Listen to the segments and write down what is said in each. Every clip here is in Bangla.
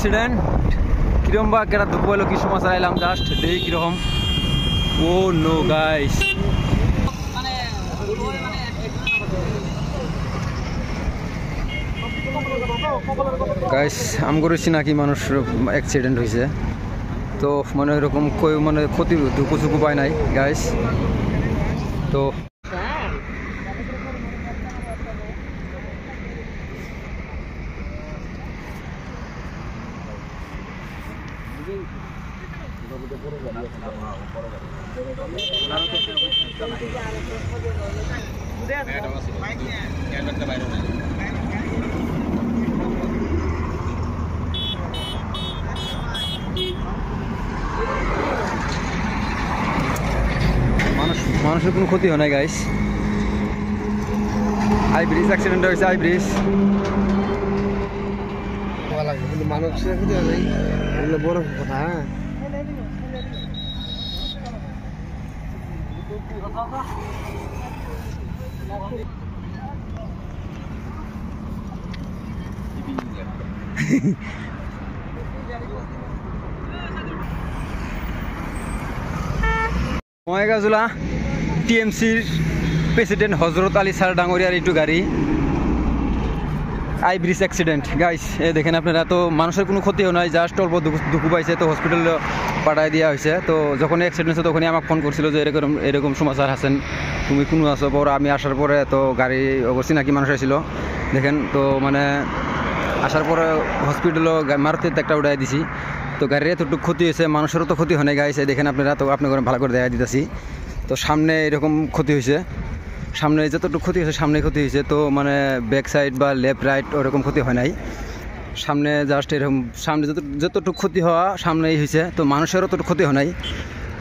অ্যাক্সিডেন্ট কিরম বা কেটা দুঃখ হলো কি সমস্যা আইলাম জাস্ট দেখি কিরকম। ও নো গাইস, গাইস আমগর চিনাকি মানুষ অ্যাক্সিডেন্ট হয়েছে, তো মানে এরকম কই মানে ক্ষতি দুঃখ সুখ পায় নাই গাইস। তো মানুষের কোনো ক্ষতি হয় নাই গাইস। আই ব্রিজ অ্যাক্সিডেন্ট হয়েছে, আই ব্রিজ। মানুষের ক্ষতি হয় নাই, এগুলো বড় কথা। বঙাইগাঁওজোলা টিএমসির প্রেসিডেন্ট হজরত আলী স্যার ডাঙরিয়ার একটু গাড়ি আই ব্রিজ অ্যাক্সিডেন্ট গাইস। এ দেখেন আপনারা, তো মানুষের কোনো ক্ষতিও নয়, জাস্ট অল্প দুঃখ পাইছে, তো হসপিটালে পাঠাই দেওয়া হয়েছে। তো যখন অ্যাক্সিডেন্ট হয়েছে তখনই আমাকে ফোন করছিল যে এরকম সমাচার আছেন, তুমি কোনো আছো পর। আমি আসার পরে তো গাড়ি অবশ্যই নাকি মানুষ আসছিল দেখেন, তো মানে আসার পরে হসপিটালও মারুতিতে একটা উঠাই দিছি। তো গাড়ির এতটুকু ক্ষতি হয়েছে, মানুষেরও তো ক্ষতি হয় নাই গাইছে দেখেন আপনারা। তো আপনাকে ভালো করে দেখা দিতেছি, তো সামনে এরকম ক্ষতি হয়েছে, সামনে যতটুকু ক্ষতি হয়েছে সামনে ক্ষতি হয়েছে, তো মানে ব্যাক সাইড বা লেফট রাইট ওরকম ক্ষতি হয় নাই, সামনে জাস্ট এরকম সামনে যতটুকু ক্ষতি হওয়া সামনেই হয়েছে, তো মানুষেরও ততটুকু ক্ষতি হয় নাই।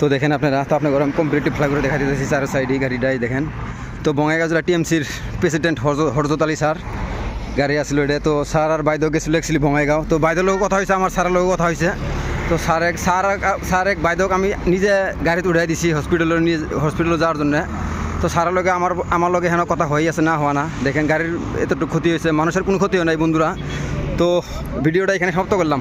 তো দেখেন আপনারা, তো আপনাকে আমি কম্পারেটিভ ফ্লাই করে দেখা দিতেছি চার সাইডে গাড়িটাই দেখেন। তো বঙাইগাঁওজোলা টিএমসির প্রেসিডেন্ট হরজত আলী স্যার গাড়ি আসলো এটা। তো স্যার আর বাইদেও গেছিলো অ্যাকচুয়ালি বঙাইগাঁও, তো বাইদের লোক কথা হয়েছে, আমার স্যারের লোক কথা হয়েছে। তো স্যার এক বাইদেওক আমি নিজে গাড়িতে উঠাই দিছি হসপিটালে যাওয়ার জন্য। তো স্যারের লগে আমার লগে হেন কথা হয়ে আছে না হওয়া না, দেখেন গাড়ির এতটুকু ক্ষতি হয়েছে, মানুষের কোনো ক্ষতি হয় নাই বন্ধুরা। তো ভিডিওটা এখানে সমাপ্ত করলাম।